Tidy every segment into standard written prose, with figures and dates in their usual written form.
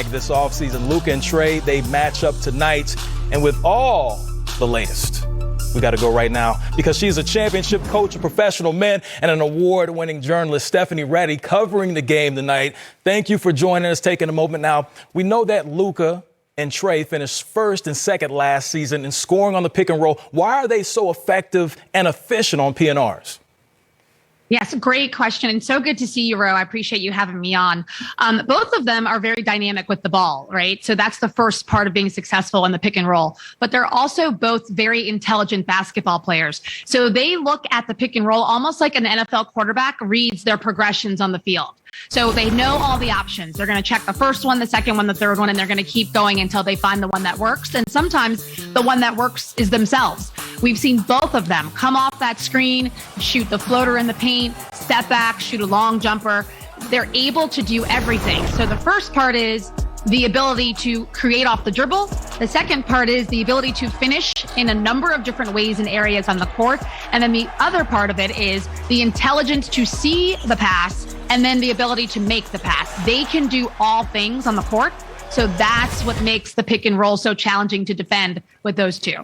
bag this offseason. Luka and Trae, they match up tonight. And with all the latest, we got to go right now because she's a championship coach of professional men and an award-winning journalist, Stephanie Reddy, covering the game tonight. Thank you for joining us, taking a moment now. We know that Luka and Trae finished first and second last season in scoring on the pick and roll. Why are they so effective and efficient on PNRs? Yes, great question. And so good to see you, Ro. I appreciate you having me on. Both of them are very dynamic with the ball, right? So that's the first part of being successful in the pick and roll. But they're also both very intelligent basketball players. So they look at the pick and roll almost like an NFL quarterback reads their progressions on the field. So they know all the options. They're going to check the first one, the second one, the third one, and they're going to keep going until they find the one that works. And sometimes the one that works is themselves. We've seen both of them come off that screen, shoot the floater in the paint, step back, shoot a long jumper. They're able to do everything. So the first part is the ability to create off the dribble. The second part is the ability to finish in a number of different ways and areas on the court. And then the other part of it is the intelligence to see the pass and then the ability to make the pass. They can do all things on the court. So that's what makes the pick and roll so challenging to defend with those two.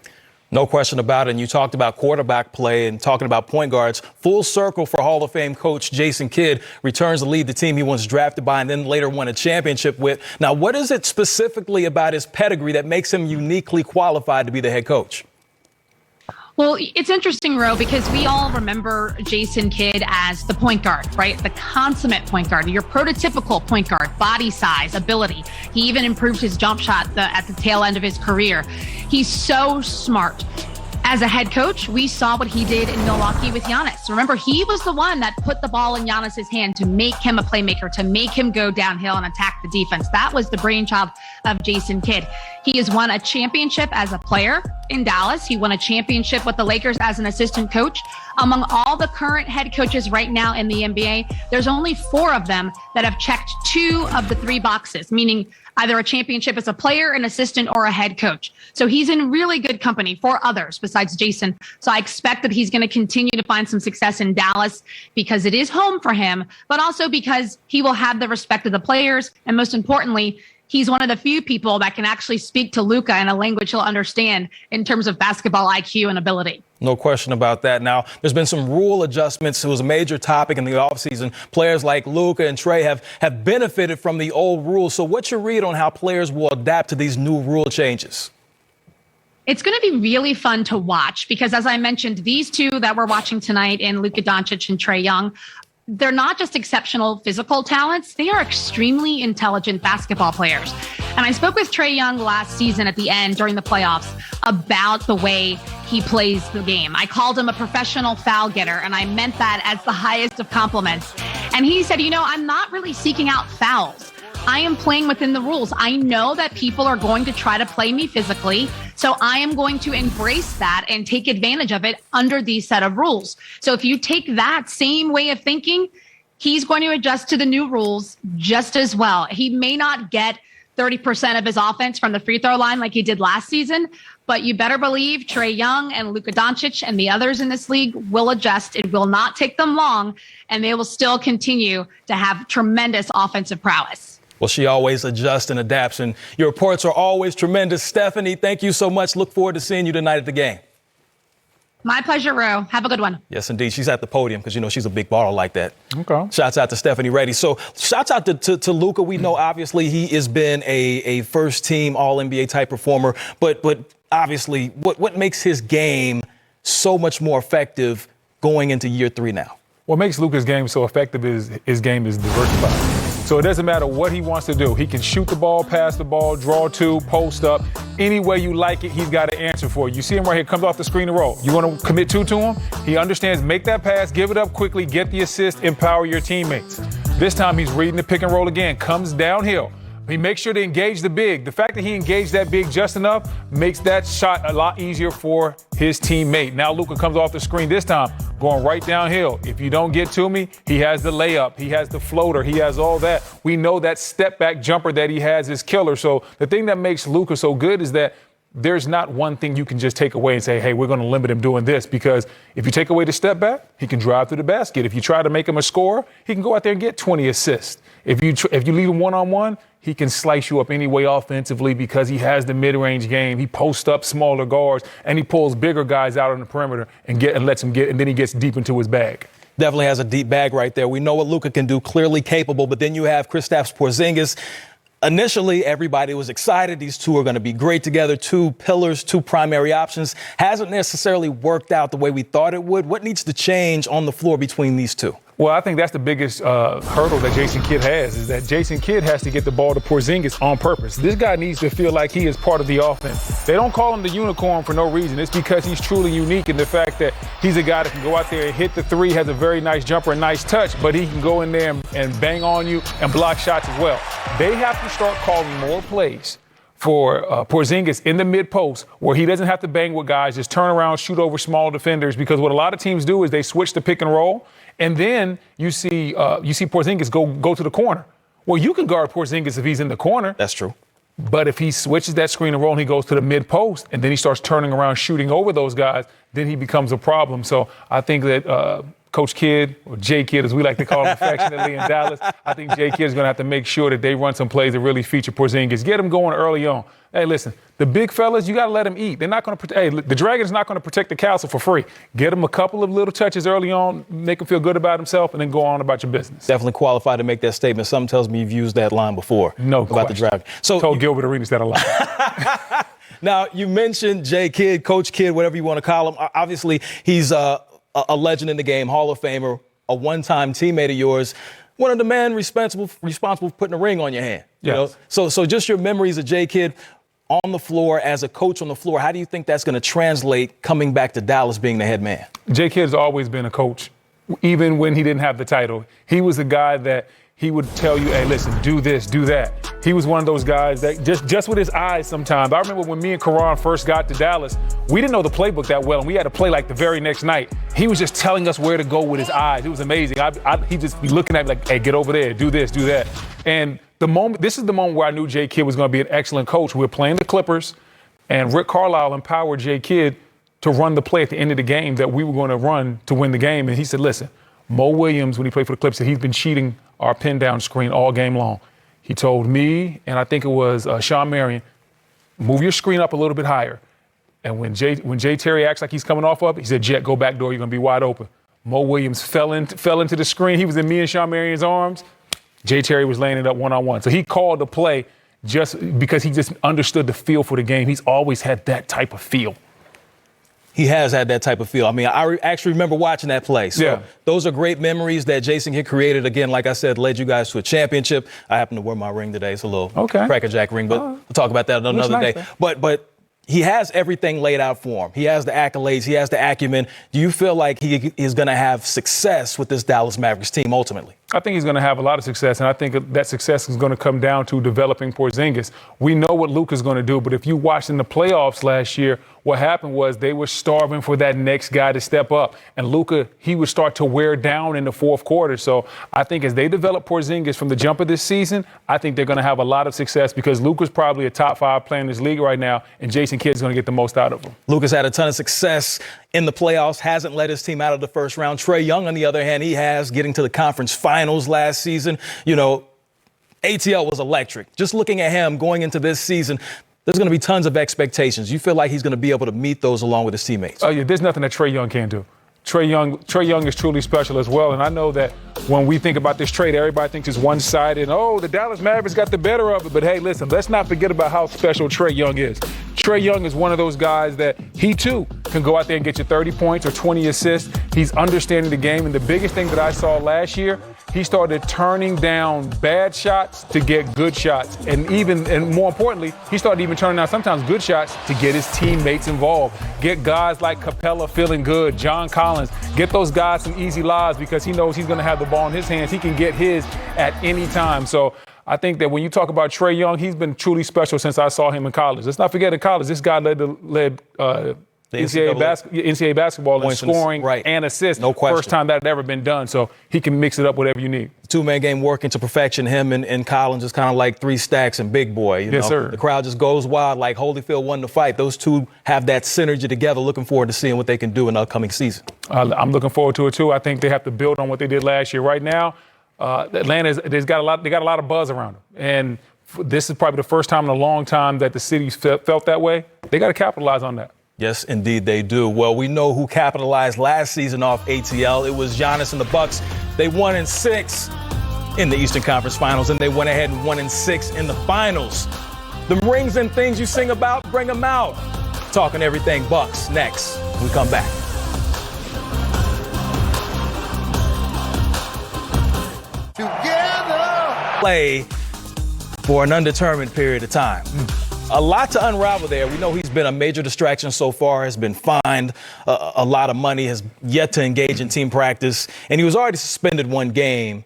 No question about it. And you talked about quarterback play and talking about point guards. Full circle for Hall of Fame coach Jason Kidd returns to lead the team he once drafted by and then later won a championship with. Now, what is it specifically about his pedigree that makes him uniquely qualified to be the head coach? Well, it's interesting, Ro, because we all remember Jason Kidd as the point guard, right? The consummate point guard, your prototypical point guard, body size, ability. He even improved his jump shot at the tail end of his career. He's so smart. As a head coach, we saw what he did in Milwaukee with Giannis. Remember, he was the one that put the ball in Giannis's hand to make him a playmaker, to make him go downhill and attack the defense. That was the brainchild of Jason Kidd. He has won a championship as a player in Dallas. He won a championship with the Lakers as an assistant coach. Among all the current head coaches right now in the NBA, there's only 4 of them that have checked 2 of the 3 boxes, meaning either a championship as a player, an assistant, or a head coach. So he's in really good company for others besides Jason. So I expect that he's going to continue to find some success in Dallas because it is home for him, but also because he will have the respect of the players. And most importantly, he's one of the few people that can actually speak to Luka in a language he'll understand in terms of basketball IQ and ability. No question about that. Now, there's been some rule adjustments. It was a major topic in the offseason. Players like Luka and Trae have benefited from the old rules. So what's your read on how players will adapt to these new rule changes? It's going to be really fun to watch because, as I mentioned, these two that we're watching tonight in Luka Doncic and Trae Young, they're not just exceptional physical talents. They are extremely intelligent basketball players. And I spoke with Trae Young last season at the end during the playoffs about the way he plays the game. I called him a professional foul getter, and I meant that as the highest of compliments. And he said, I'm not really seeking out fouls. I am playing within the rules. I know that people are going to try to play me physically, so I am going to embrace that and take advantage of it under these set of rules. So if you take that same way of thinking, he's going to adjust to the new rules just as well. He may not get 30% of his offense from the free throw line like he did last season, but you better believe Trae Young and Luka Doncic and the others in this league will adjust. It will not take them long, and they will still continue to have tremendous offensive prowess. Well, she always adjusts and adapts, and your reports are always tremendous. Stephanie, thank you so much. Look forward to seeing you tonight at the game. My pleasure, Ro. Have a good one. Yes, indeed. She's at the podium because, she's a big baller like that. Okay. Shouts out to Stephanie Reddy. So shouts out to Luka. We know, obviously, he has been a first-team All-NBA type performer. But obviously, what makes his game so much more effective going into year 3 now? What makes Luka's game so effective is his game is diversified. So it doesn't matter what he wants to do. He can shoot the ball, pass the ball, draw 2, post up. Any way you like it, he's got an answer for you. You see him right here, comes off the screen and roll. You want to commit 2 to him? He understands, make that pass, give it up quickly, get the assist, empower your teammates. This time he's reading the pick and roll again, comes downhill. He makes sure to engage the big. The fact that he engaged that big just enough makes that shot a lot easier for his teammate. Now Luka comes off the screen this time, going right downhill. If you don't get to me, he has the layup, he has the floater, he has all that. We know that step back jumper that he has is killer. So the thing that makes Luka so good is that there's not one thing you can just take away and say, hey, we're going to limit him doing this, because if you take away the step back, he can drive to the basket. If you try to make him a scorer, he can go out there and get 20 assists. If you leave him one-on-one, he can slice you up anyway offensively because he has the mid-range game. He posts up smaller guards, and he pulls bigger guys out on the perimeter and lets them get, and then he gets deep into his bag. Definitely has a deep bag right there. We know what Luka can do, clearly capable, but then you have Kristaps Porzingis. Initially, everybody was excited. These two are going to be great together, two pillars, two primary options. Hasn't necessarily worked out the way we thought it would. What needs to change on the floor between these two? Well, I think that's the biggest hurdle that Jason Kidd has, is that Jason Kidd has to get the ball to Porzingis on purpose. This guy needs to feel like he is part of the offense. They don't call him the unicorn for no reason. It's because he's truly unique in the fact that he's a guy that can go out there and hit the three, has a very nice jumper and nice touch, but he can go in there and bang on you and block shots as well. They have to start calling more plays for Porzingis in the mid-post where he doesn't have to bang with guys, just turn around, shoot over small defenders, because what a lot of teams do is they switch the pick and roll, and then you see Porzingis go to the corner. Well, you can guard Porzingis if he's in the corner. That's true. But if he switches that screen and roll and he goes to the mid-post and then he starts turning around, shooting over those guys, then he becomes a problem. So I think that Coach Kidd, or J Kidd as we like to call him affectionately in Dallas, I think J Kidd is going to have to make sure that they run some plays that really feature Porzingis. Get him going early on. Hey, listen, the big fellas, you got to let them eat. They're not going to hey, the Dragon's not going to protect the castle for free. Get him a couple of little touches early on, make him feel good about himself, and then go on about your business. Definitely qualified to make that statement. Something tells me you've used that line before. No about question. the Dragon. So told Gilbert Arenas that a lot. Now, you mentioned J Kidd, Coach Kidd, whatever you want to call him. Obviously, he's a legend in the game, Hall of Famer, a one-time teammate of yours, one of the men responsible for putting a ring on your hand. Yes. You know? So just your memories of J Kidd on the floor, as a coach on the floor, how do you think that's going to translate coming back to Dallas being the head man? J Kidd has always been a coach, even when he didn't have the title. He was a guy that he would tell you, hey, listen, do this, do that. He was one of those guys that just with his eyes sometimes. I remember when me and Karan first got to Dallas, we didn't know the playbook that well, and we had to play like the very next night. He was just telling us where to go with his eyes. It was amazing. He'd just be looking at me like, hey, get over there, do this, do that. And this is the moment where I knew J Kidd was going to be an excellent coach. We were playing the Clippers, and Rick Carlisle empowered J Kidd to run the play at the end of the game that we were going to run to win the game. And he said, listen, Mo Williams, when he played for the Clippers, said he's been cheating our pin down screen all game long. He told me, and I think it was Sean Marion, move your screen up a little bit higher. And when Jay Terry acts like he's coming off of it, he said, Jet, go back door, you're going to be wide open. Mo Williams fell into the screen. He was in me and Sean Marion's arms. Jay Terry was laying it up one-on-one. So he called the play just because he just understood the feel for the game. He's always had that type of feel. He has had that type of feel. I mean, I actually remember watching that play. So those are great memories that Jason Kidd created. Again, like I said, led you guys to a championship. I happen to wear my ring today. It's a little Cracker Jack ring, but we'll talk about that another day. But he has everything laid out for him. He has the accolades. He has the acumen. Do you feel like he is going to have success with this Dallas Mavericks team ultimately? I think he's going to have a lot of success, and I think that success is going to come down to developing Porzingis. We know what Luka's going to do, but if you watched in the playoffs last year, what happened was they were starving for that next guy to step up. And Luka, he would start to wear down in the fourth quarter. So I think as they develop Porzingis from the jump of this season, I think they're going to have a lot of success because Luka's probably a top 5 player in this league right now, and Jason Kidd's going to get the most out of him. Luka's had a ton of success in the playoffs, hasn't led his team out of the first round. Trae Young, on the other hand, he has, getting to the conference finals last season. You know, ATL was electric. Just looking at him going into this season, there's going to be tons of expectations. You feel like he's going to be able to meet those along with his teammates? Oh, yeah, there's nothing that Trae Young can't do. Trae Young is truly special as well. And I know that when we think about this trade, everybody thinks it's one-sided. Oh, the Dallas Mavericks got the better of it. But, hey, listen, let's not forget about how special Trae Young is. Trae Young is one of those guys that he, too, can go out there and get you 30 points or 20 assists. He's understanding the game. And the biggest thing that I saw last year, he started turning down bad shots to get good shots. And more importantly, he started even turning down sometimes good shots to get his teammates involved. Get guys like Capella feeling good, John Collins. Get those guys some easy lives because he knows he's going to have the ball in his hands. He can get his at any time. So I think that when you talk about Trae Young, he's been truly special since I saw him in college. Let's not forget in college, this guy led NCAA basketball in scoring and assists. No question. First time that had ever been done. So he can mix it up whatever you need. Two-man game working to perfection. Him and Collins is kind of like 3 stacks and Big Boy. You know? Sir. The crowd just goes wild like Holyfield won the fight. Those two have that synergy together. Looking forward to seeing what they can do in the upcoming season. I'm looking forward to it, too. I think they have to build on what they did last year. Right now, They got a lot of buzz around them. And this is probably the first time in a long time that the city's felt that way. They got to capitalize on that. Yes, indeed they do. Well, we know who capitalized last season off ATL. It was Giannis and the Bucks. They won in 6 in the Eastern Conference Finals, and they went ahead and won in 6 in the finals. The rings and things you sing about, bring them out. Talking everything Bucks next. When we come back. Together. Play for an undetermined period of time. A lot to unravel there. We know he's been a major distraction so far, has been fined a lot of money, has yet to engage in team practice, and he was already suspended 1 game.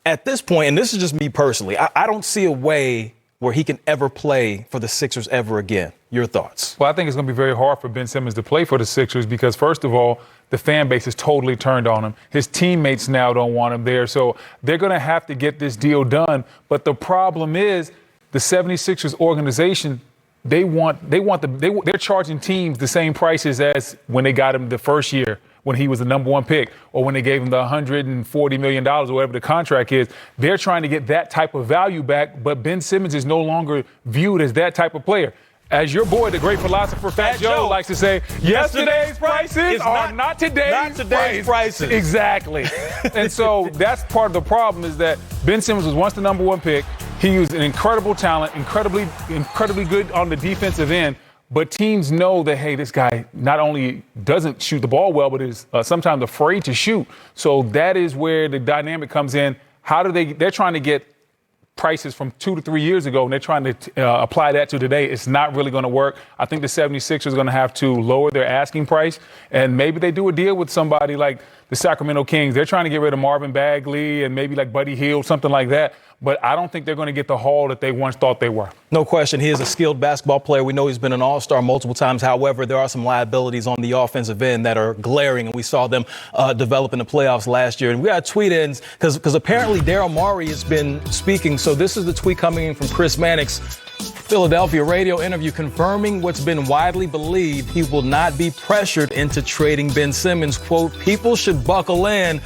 At this point, and this is just me personally, I don't see a way where he can ever play for the Sixers ever again. Your thoughts? Well, I think it's going to be very hard for Ben Simmons to play for the Sixers because, first of all, the fan base is totally turned on him. His teammates now don't want him there. So they're going to have to get this deal done. But the problem is the 76ers organization, they're charging teams the same prices as when they got him the first year when he was the number 1 pick or when they gave him the $140 million or whatever the contract is. They're trying to get that type of value back, but Ben Simmons is no longer viewed as that type of player. As your boy, the great philosopher Fat Joe likes to say, yesterday's prices are not today's prices. Exactly. And so that's part of the problem is that Ben Simmons was once the number 1 pick. He was an incredible talent, incredibly good on the defensive end. But teams know that, hey, this guy not only doesn't shoot the ball well, but is sometimes afraid to shoot. So that is where the dynamic comes in. They're trying to get prices from 2 to 3 years ago, and they're trying to apply that to today. It's not really going to work. I think the 76ers are going to have to lower their asking price, and maybe they do a deal with somebody like the Sacramento Kings. They're trying to get rid of Marvin Bagley and maybe like Buddy Hield, something like that. But I don't think they're going to get the haul that they once thought they were. No question. He is a skilled basketball player. We know he's been an all-star multiple times. However, there are some liabilities on the offensive end that are glaring, and we saw them develop in the playoffs last year. And we got tweet ins because apparently Daryl Morey has been speaking. So this is the tweet coming in from Chris Mannix. Philadelphia radio interview confirming what's been widely believed. He will not be pressured into trading Ben Simmons. Quote, people should buckle in.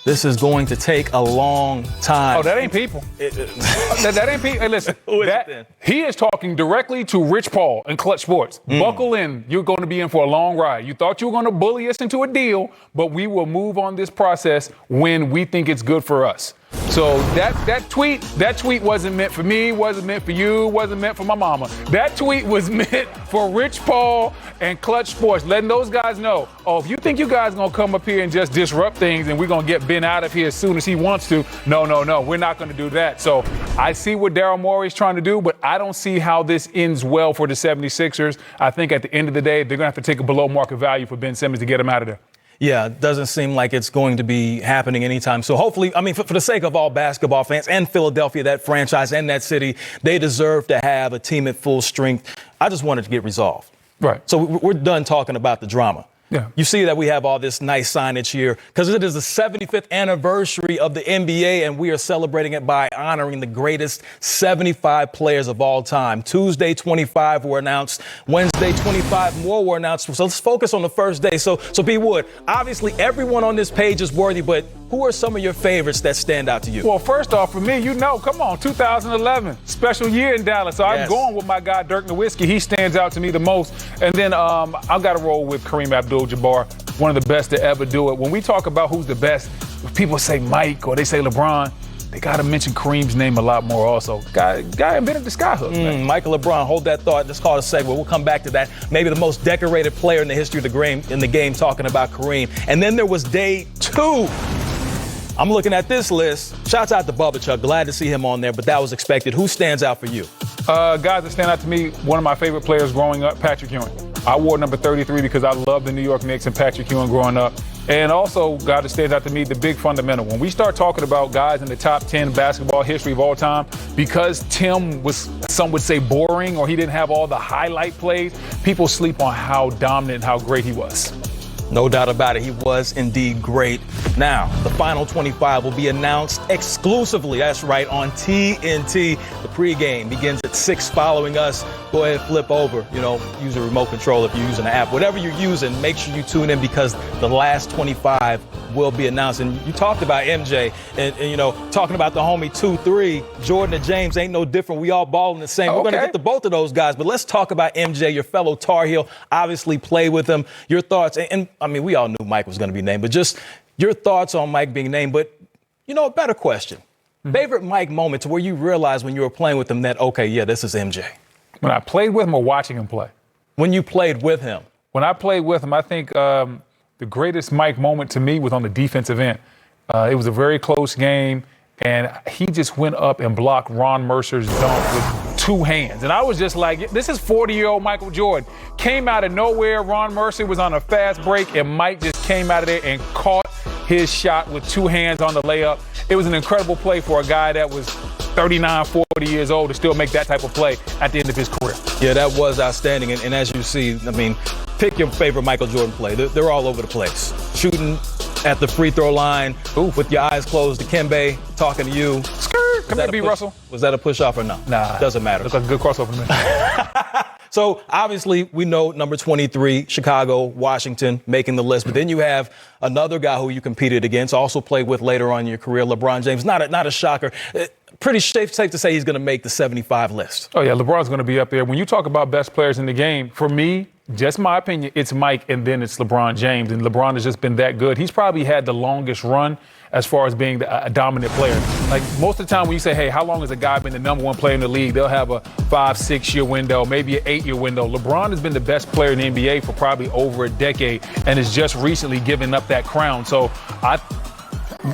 This is going to take a long time. Oh, that ain't people. That ain't people. Hey, listen, Who is it then? He is talking directly to Rich Paul and Clutch Sports. Buckle in. You're going to be in for a long ride. You thought you were going to bully us into a deal, but we will move on this process when we think it's good for us. So that tweet wasn't meant for me, wasn't meant for you, wasn't meant for my mama. That tweet was meant for Rich Paul and Clutch Sports, letting those guys know, if you think you guys are going to come up here and just disrupt things and we're going to get Ben out of here as soon as he wants to, no, we're not going to do that. So I see what Daryl Morey is trying to do, but I don't see how this ends well for the 76ers. I think at the end of the day, they're going to have to take a below market value for Ben Simmons to get him out of there. Yeah, it doesn't seem like it's going to be happening anytime. So hopefully, for the sake of all basketball fans and Philadelphia, that franchise and that city, they deserve to have a team at full strength. I just wanted to get resolved. Right. So we're done talking about the drama. Yeah. You see that we have all this nice signage here because it is the 75th anniversary of the NBA, and we are celebrating it by honoring the greatest 75 players of all time. Tuesday, 25 were announced. Wednesday, 25 more were announced. So let's focus on the first day. So B. Wood, obviously everyone on this page is worthy, but who are some of your favorites that stand out to you? Well, first off, for me, come on, 2011, special year in Dallas. So Yes. I'm going with my guy, Dirk Nowitzki. He stands out to me the most. And then I've got to roll with Kareem Abdul-Jabbar, one of the best to ever do it. When we talk about who's the best, people say Mike or they say LeBron, they got to mention Kareem's name a lot more also. Guy invented the skyhook, man. Michael LeBron, hold that thought. Let's call it a segue. We'll come back to that. Maybe the most decorated player in the history of the game, talking about Kareem. And then there was day 2. I'm looking at this list. Shouts out to Bubba Chuck. Glad to see him on there, but that was expected. Who stands out for you? Guys that stand out to me, one of my favorite players growing up, Patrick Ewing. I wore number 33 because I love the New York Knicks and Patrick Ewing growing up. And also, guy that stands out to me, the big fundamental. When we start talking about guys in the top 10 basketball history of all time, because Tim was, some would say, boring or he didn't have all the highlight plays, people sleep on how dominant and how great he was. No doubt about it. He was indeed great. Now, the final 25 will be announced exclusively, that's right, on TNT. The pregame begins at 6 following us. Go ahead, flip over, use a remote control if you're using an app. Whatever you're using, make sure you tune in because the last 25 will be announced. And you talked about MJ and talking about the homie 2-3, Jordan and James ain't no different. We all balling the same. We're going to get to both of those guys, but let's talk about MJ, your fellow Tar Heel, obviously played with him. Your thoughts, and I mean, we all knew Mike was going to be named, but just your thoughts on Mike being named. But, a better question. Favorite Mike moment to where you realized when you were playing with him that, okay, yeah, this is MJ? When I played with him or watching him play? When you played with him. When I played with him, I think the greatest Mike moment to me was on the defensive end. It was a very close game, and he just went up and blocked Ron Mercer's dunk with 2 hands. And I was just like, this is 40-year-old Michael Jordan. Came out of nowhere. Ron Mercer was on a fast break, and Mike just came out of there and caught his shot with 2 hands on the layup. It was an incredible play for a guy that was 39, 40 years old to still make that type of play at the end of his career. Yeah, that was outstanding. And as you see, I mean, pick your favorite Michael Jordan play. They're all over the place. Shooting at the free throw line with your eyes closed, Dikembe talking to you. Skirt. Come here, B. Russell. Was that a push-off or no? Nah. Doesn't matter. Looks like a good crossover to me. So, obviously, we know number 23, Chicago, Washington, making the list. But then you have another guy who you competed against, also played with later on in your career, LeBron James. Not a shocker. Pretty safe to say he's going to make the 75 list. Oh, yeah, LeBron's going to be up there. When you talk about best players in the game, for me, just my opinion, it's Mike and then it's LeBron James. And LeBron has just been that good. He's probably had the longest run as far as being a dominant player. Like most of the time when you say, hey, how long has a guy been the number 1 player in the league? They'll have a 5-6 year window, maybe an 8-year window. LeBron has been the best player in the NBA for probably over a decade and has just recently given up that crown. So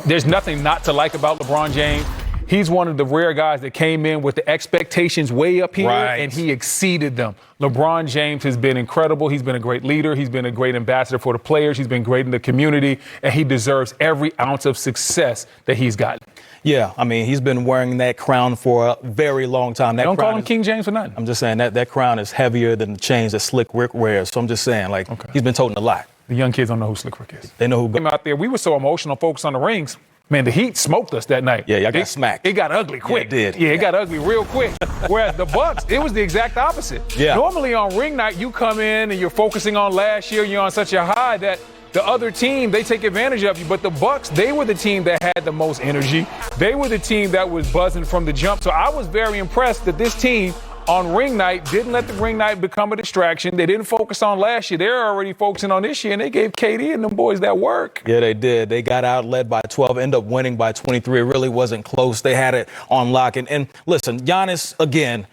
there's nothing not to like about LeBron James. He's one of the rare guys that came in with the expectations way up here, and he exceeded them. LeBron James has been incredible. He's been a great leader. He's been a great ambassador for the players. He's been great in the community, and he deserves every ounce of success that he's gotten. Yeah, I mean, he's been wearing that crown for a very long time. Don't call him King James for nothing. I'm just saying that crown is heavier than the chains that Slick Rick wears. So I'm just saying, he's been toting a lot. The young kids don't know who Slick Rick is. They know who came out there. We were so emotional, focused on the rings. Man, the Heat smoked us that night. Yeah, y'all got smacked. It got ugly quick. Yeah, it did. Yeah, it got ugly real quick. Whereas the Bucks, it was the exact opposite. Yeah. Normally on ring night, you come in and you're focusing on last year. You're on such a high that the other team, they take advantage of you. But the Bucks, they were the team that had the most energy. They were the team that was buzzing from the jump. So I was very impressed that this team on ring night didn't let the ring night become a distraction. They didn't focus on last year. They're already focusing on this year, and they gave KD and them boys that work. Yeah, they did. They got out led by 12, ended up winning by 23. It really wasn't close. They had it on lock. And listen, Giannis, again,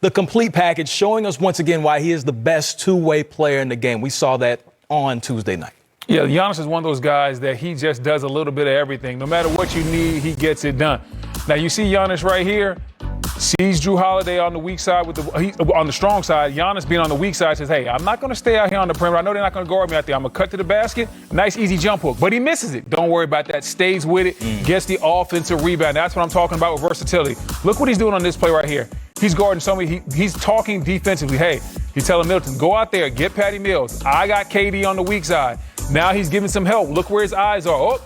the complete package, showing us once again why he is the best two-way player in the game. We saw that on Tuesday night. Yeah, Giannis is one of those guys that he just does a little bit of everything. No matter what you need, he gets it done. Now, you see Giannis right here. Sees Drew Holiday on the weak side on the strong side. Giannis being on the weak side says, hey, I'm not going to stay out here on the perimeter. I know they're not going to guard me out there. I'm going to cut to the basket. Nice, easy jump hook. But he misses it. Don't worry about that. Stays with it. Gets the offensive rebound. That's what I'm talking about with versatility. Look what he's doing on this play right here. He's guarding somebody. He's talking defensively. Hey, he's telling Middleton, go out there, get Patty Mills. I got KD on the weak side. Now he's giving some help. Look where his eyes are. Oh,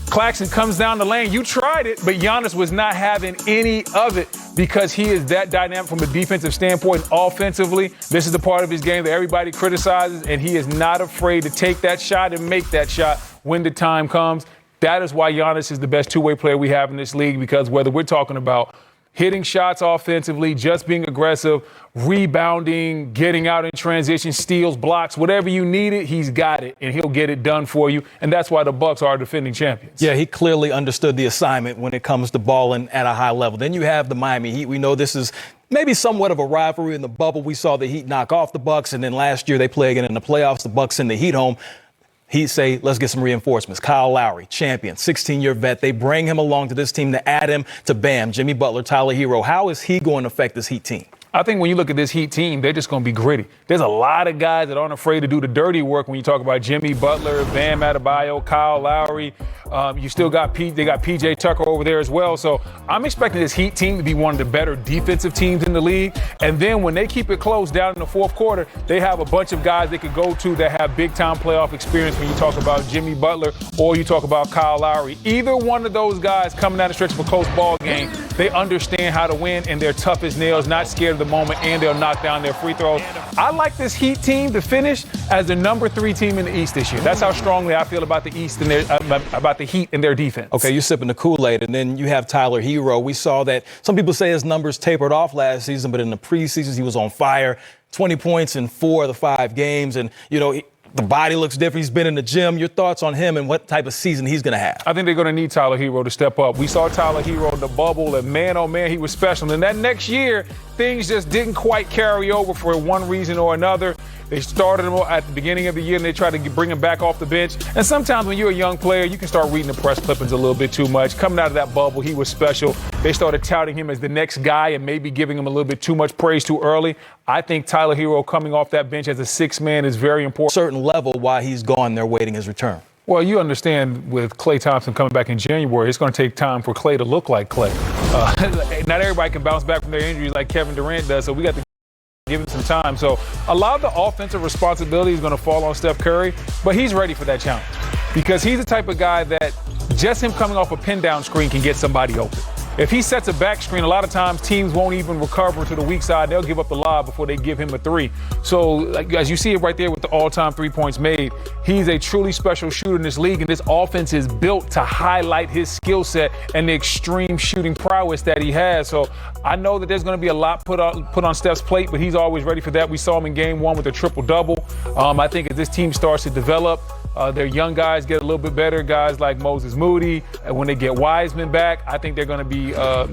Claxton comes down the lane. You tried it, but Giannis was not having any of it because he is that dynamic from a defensive standpoint. Offensively, this is the part of his game that everybody criticizes, and he is not afraid to take that shot and make that shot when the time comes. That is why Giannis is the best two-way player we have in this league, because whether we're talking about hitting shots offensively, just being aggressive, rebounding, getting out in transition, steals, blocks, whatever you need it, he's got it, and he'll get it done for you. And that's why the Bucks are defending champions. Yeah, he clearly understood the assignment when it comes to balling at a high level. Then you have the Miami Heat. We know this is maybe somewhat of a rivalry in the bubble. We saw the Heat knock off the Bucks, and then last year they play again in the playoffs. The Bucks send the Heat home. He'd say, let's get some reinforcements. Kyle Lowry, champion, 16-year vet. They bring him along to this team to add him to Bam, Jimmy Butler, Tyler Hero. How is he going to affect this Heat team? I think when you look at this Heat team, they're just going to be gritty. There's a lot of guys that aren't afraid to do the dirty work when you talk about Jimmy Butler, Bam Adebayo, Kyle Lowry, You still got they got PJ Tucker over there as well. So I'm expecting this Heat team to be one of the better defensive teams in the league. And then when they keep it close down in the fourth quarter, they have a bunch of guys they could go to that have big-time playoff experience when you talk about Jimmy Butler or you talk about Kyle Lowry. Either one of those guys coming down the stretch of a close ball game, they understand how to win, and they're tough as nails, not scared of the moment, and they'll knock down their free throws. I like this Heat team to finish as the number 3 team in the East this year. That's how strongly I feel about the East and about the Heat and their defense. Okay, you're sipping the Kool-Aid, and then you have Tyler Hero. We saw that some people say his numbers tapered off last season, but in the preseason he was on fire. 20 points in 4 of the 5 games, and the body looks different. He's been in the gym. Your thoughts on him and what type of season he's going to have? I think they're going to need Tyler Hero to step up. We saw Tyler Hero in the bubble, and man, oh man, he was special. And that next year, things just didn't quite carry over for one reason or another. They started him at the beginning of the year, and they tried to bring him back off the bench. And sometimes when you're a young player, you can start reading the press clippings a little bit too much. Coming out of that bubble, he was special. They started touting him as the next guy and maybe giving him a little bit too much praise too early. I think Tyler Hero coming off that bench as a 6th man is very important. Certain level while he's gone, they're waiting his return. Well, you understand with Klay Thompson coming back in January, it's going to take time for Klay to look like Klay. Not everybody can bounce back from their injuries like Kevin Durant does, so we got to give him some time. So a lot of the offensive responsibility is going to fall on Steph Curry, but he's ready for that challenge because he's the type of guy that just him coming off a pin down screen can get somebody open. If he sets a back screen, a lot of times teams won't even recover to the weak side. They'll give up the lob before they give him a 3. So as you see it right there with the all-time 3 points made, he's a truly special shooter in this league, and this offense is built to highlight his skill set and the extreme shooting prowess that he has. So I know that there's going to be a lot put on Steph's plate, but he's always ready for that. We saw him in game 1 with a triple-double. I think as this team starts to develop, their young guys get a little bit better, guys like Moses Moody. And when they get Wiseman back, I think they're going to be, a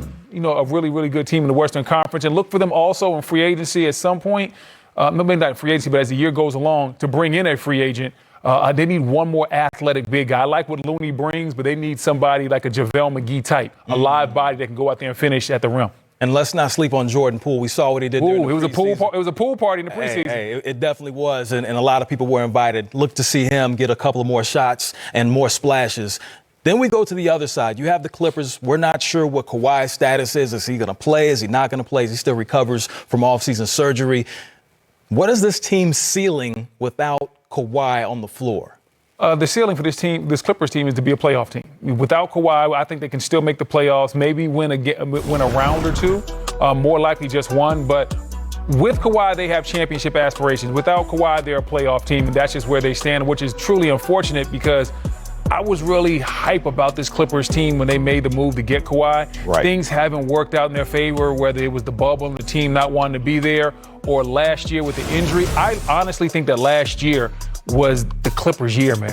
really, really good team in the Western Conference. And look for them also in free agency at some point, maybe not in free agency, but as the year goes along, to bring in a free agent. They need one more athletic big guy. I like what Looney brings, but they need somebody like a JaVale McGee type, a live body that can go out there and finish at the rim. And let's not sleep on Jordan Poole. We saw what he did during the preseason. It was a pool party in the preseason. Hey, it definitely was, and a lot of people were invited. Look to see him get a couple of more shots and more splashes. Then we go to the other side. You have the Clippers. We're not sure what Kawhi's status is. Is he going to play? Is he not going to play? He still recovers from offseason surgery. What is this team's ceiling without Kawhi on the floor? The ceiling for this Clippers team, is to be a playoff team. Without Kawhi, I think they can still make the playoffs, maybe win a round or 2, more likely just 1. But with Kawhi, they have championship aspirations. Without Kawhi, they're a playoff team, and that's just where they stand, which is truly unfortunate because I was really hype about this Clippers team when they made the move to get Kawhi. Right. Things haven't worked out in their favor, whether it was the bubble and the team not wanting to be there or last year with the injury. I honestly think that last year was the Clippers' year, man.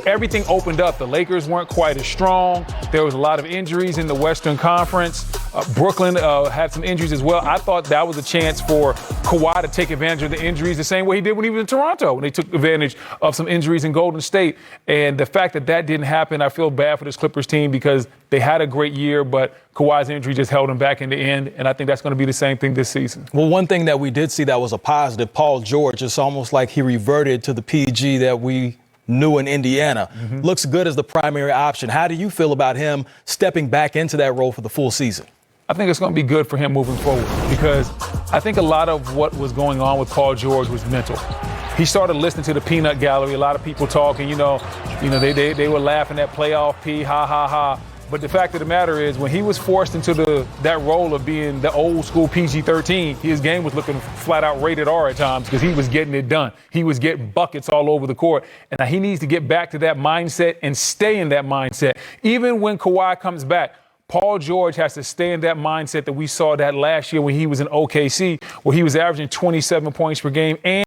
Everything opened up. The Lakers weren't quite as strong. There was a lot of injuries in the Western Conference. Brooklyn had some injuries as well. I thought that was a chance for Kawhi to take advantage of the injuries the same way he did when he was in Toronto, when they took advantage of some injuries in Golden State. And the fact that that didn't happen, I feel bad for this Clippers team because they had a great year, but Kawhi's injury just held him back in the end, and I think that's going to be the same thing this season. Well, one thing that we did see that was a positive, Paul George, it's almost like he reverted to the PG that we knew in Indiana. Mm-hmm. Looks good as the primary option. How do you feel about him stepping back into that role for the full season? I think it's going to be good for him moving forward because I think a lot of what was going on with Paul George was mental. He started listening to the peanut gallery, a lot of people talking, they were laughing at playoff P, ha, ha, ha. But the fact of the matter is, when he was forced into that role of being the old school PG-13, his game was looking flat out rated R at times because he was getting it done. He was getting buckets all over the court. And he needs to get back to that mindset and stay in that mindset. Even when Kawhi comes back, Paul George has to stay in that mindset that we saw that last year when he was in OKC, where he was averaging 27 points per game and